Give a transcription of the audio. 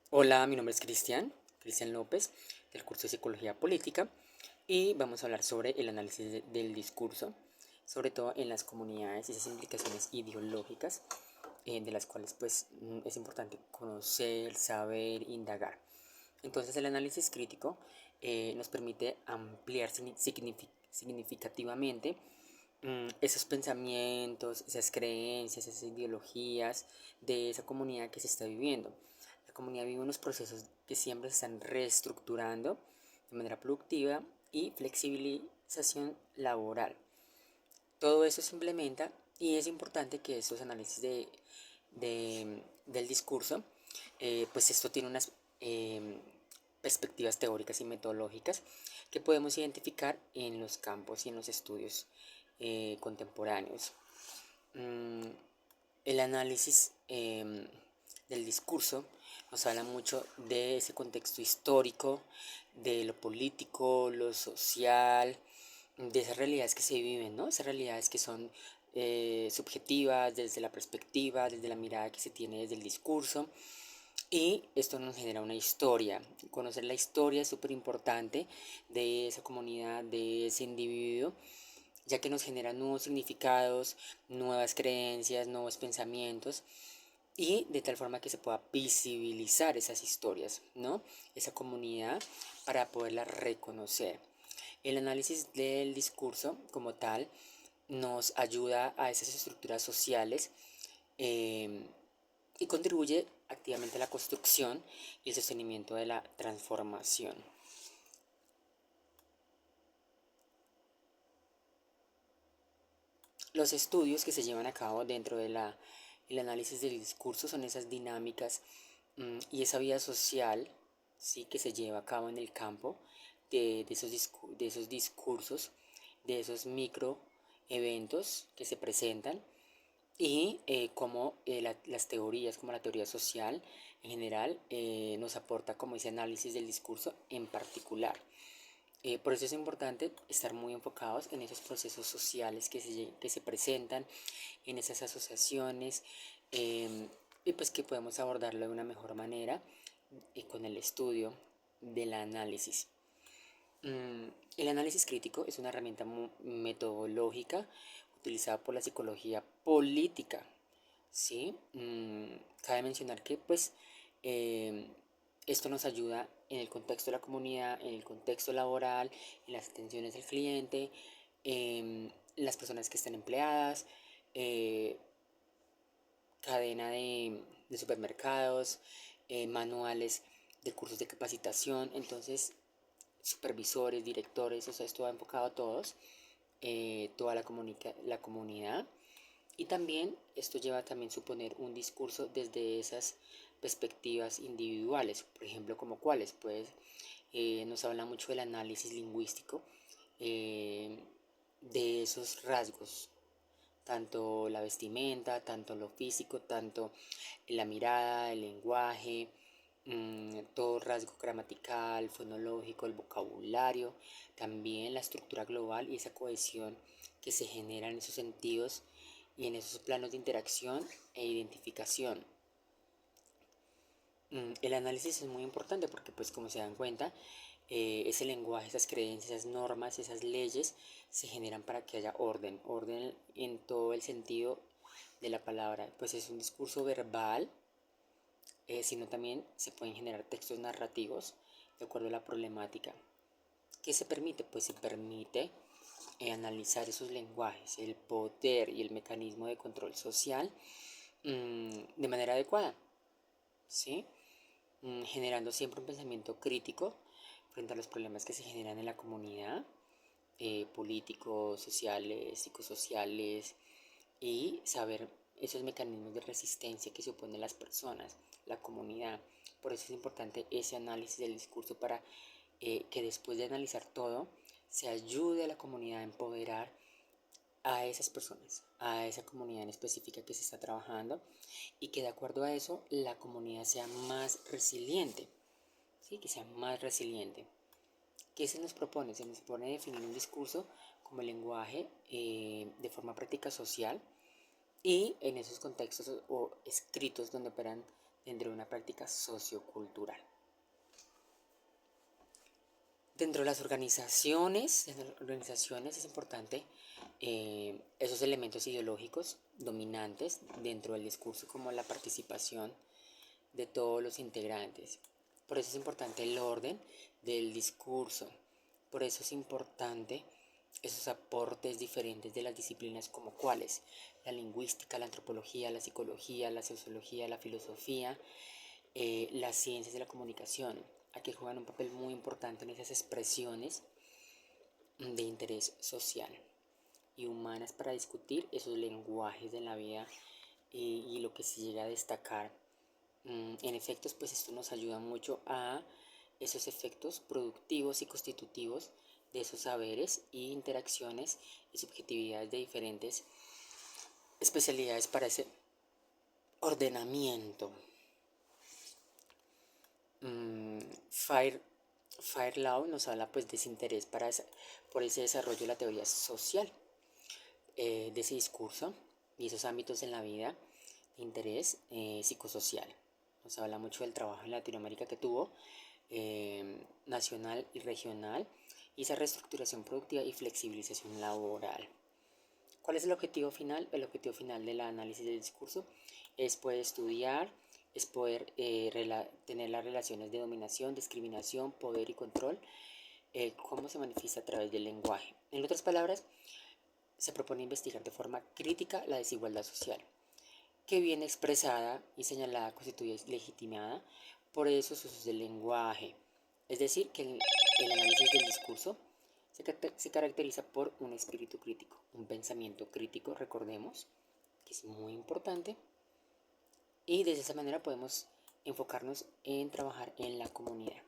Hola, mi nombre es Cristian López, del curso de Psicología Política, y vamos a hablar sobre el análisis del discurso, sobre todo en las comunidades y esas implicaciones ideológicas de las cuales es importante conocer, saber, indagar. Entonces el análisis crítico nos permite ampliar significativamente esos pensamientos, esas creencias, esas ideologías de esa comunidad que se está viviendo. La comunidad vive unos procesos que siempre se están reestructurando de manera productiva y flexibilización laboral. Todo eso se implementa y es importante que estos análisis del discurso, pues esto tiene unas perspectivas teóricas y metodológicas que podemos identificar en los campos y en los estudios contemporáneos. Mm, el análisis del discurso nos habla mucho de ese contexto histórico, de lo político, lo social, de esas realidades que se viven, ¿no? Esas realidades que son subjetivas desde la perspectiva, desde la mirada que se tiene desde el discurso. Y esto nos genera una historia. Conocer la historia es súper importante de esa comunidad, de ese individuo, ya que nos genera nuevos significados, nuevas creencias, nuevos pensamientos y de tal forma que se pueda visibilizar esas historias, ¿no? Esa comunidad para poderla reconocer. El análisis del discurso como tal nos ayuda a esas estructuras sociales eh, y contribuye activamente a la construcción y el sostenimiento de la transformación. Los estudios que se llevan a cabo dentro del análisis del discurso son esas dinámicas y esa vida social, ¿sí?, que se lleva a cabo en el campo de esos discursos, de esos micro eventos que se presentan y cómo las teorías, como la teoría social en general, nos aporta como ese análisis del discurso en particular. Por eso es importante estar muy enfocados en esos procesos sociales que se presentan, en esas asociaciones, y pues que podemos abordarlo de una mejor manera con el estudio del análisis. Mm, el análisis crítico es una herramienta metodológica utilizada por la psicología política, ¿sí? Cabe mencionar que pues eh, esto nos ayuda en el contexto de la comunidad, en el contexto laboral, en las atenciones al cliente, en las personas que están empleadas, eh, cadena de supermercados, manuales de cursos de capacitación, entonces supervisores, directores, o sea, esto va enfocado a todos, toda la comunidad. Y también esto lleva también suponer un discurso desde esas perspectivas individuales, por ejemplo, como cuáles, pues nos habla mucho del análisis lingüístico, eh, de esos rasgos, tanto la vestimenta, tanto lo físico, tanto la mirada, el lenguaje, todo rasgo gramatical, fonológico, el vocabulario, también la estructura global y esa cohesión que se genera en esos sentidos y en esos planos de interacción e identificación. El análisis es muy importante porque, pues, como se dan cuenta, ese lenguaje, esas creencias, esas normas, esas leyes se generan para que haya orden, orden en todo el sentido de la palabra. Pues es un discurso verbal, sino también se pueden generar textos narrativos de acuerdo a la problemática. ¿Qué se permite? Pues se permite analizar esos lenguajes, el poder y el mecanismo de control social de manera adecuada, ¿sí? Generando siempre un pensamiento crítico frente a los problemas que se generan en la comunidad, políticos, sociales, psicosociales, y saber esos mecanismos de resistencia que suponen las personas, la comunidad. Por eso es importante ese análisis del discurso para que después de analizar todo, se ayude a la comunidad a empoderar a esas personas, a esa comunidad en específica que se está trabajando y que de acuerdo a eso la comunidad sea más resiliente, ¿sí? Que sea más resiliente. ¿Qué se nos propone? Se nos propone definir un discurso como el lenguaje de forma práctica social y en esos contextos o escritos donde operan dentro de una práctica sociocultural. Dentro de las organizaciones es importante esos elementos ideológicos dominantes dentro del discurso, como la participación de todos los integrantes. Por eso es importante el orden del discurso. Por eso es importante esos aportes diferentes de las disciplinas, como cuáles: la lingüística, la antropología, la psicología, la sociología, la filosofía, las ciencias de la comunicación, a que juegan un papel muy importante en esas expresiones de interés social y humanas para discutir esos lenguajes de la vida y lo que se llega a destacar. En efectos, pues esto nos ayuda mucho a esos efectos productivos y constitutivos de esos saberes y interacciones y subjetividades de diferentes especialidades para ese ordenamiento. Fairlaw nos habla pues de ese interés por ese desarrollo de la teoría social, de ese discurso y esos ámbitos en la vida de interés psicosocial. Nos habla mucho del trabajo en Latinoamérica que tuvo, nacional y regional, y esa reestructuración productiva y flexibilización laboral. ¿Cuál es el objetivo final? El objetivo final del análisis del discurso es poder estudiar, es poder tener las relaciones de dominación, discriminación, poder y control, cómo se manifiesta a través del lenguaje. En otras palabras, se propone investigar de forma crítica la desigualdad social, que viene expresada y señalada, constituye legitimada por esos usos del lenguaje. Es decir, que el análisis del discurso se caracteriza por un espíritu crítico, un pensamiento crítico, recordemos, que es muy importante, y de esa manera podemos enfocarnos en trabajar en la comunidad.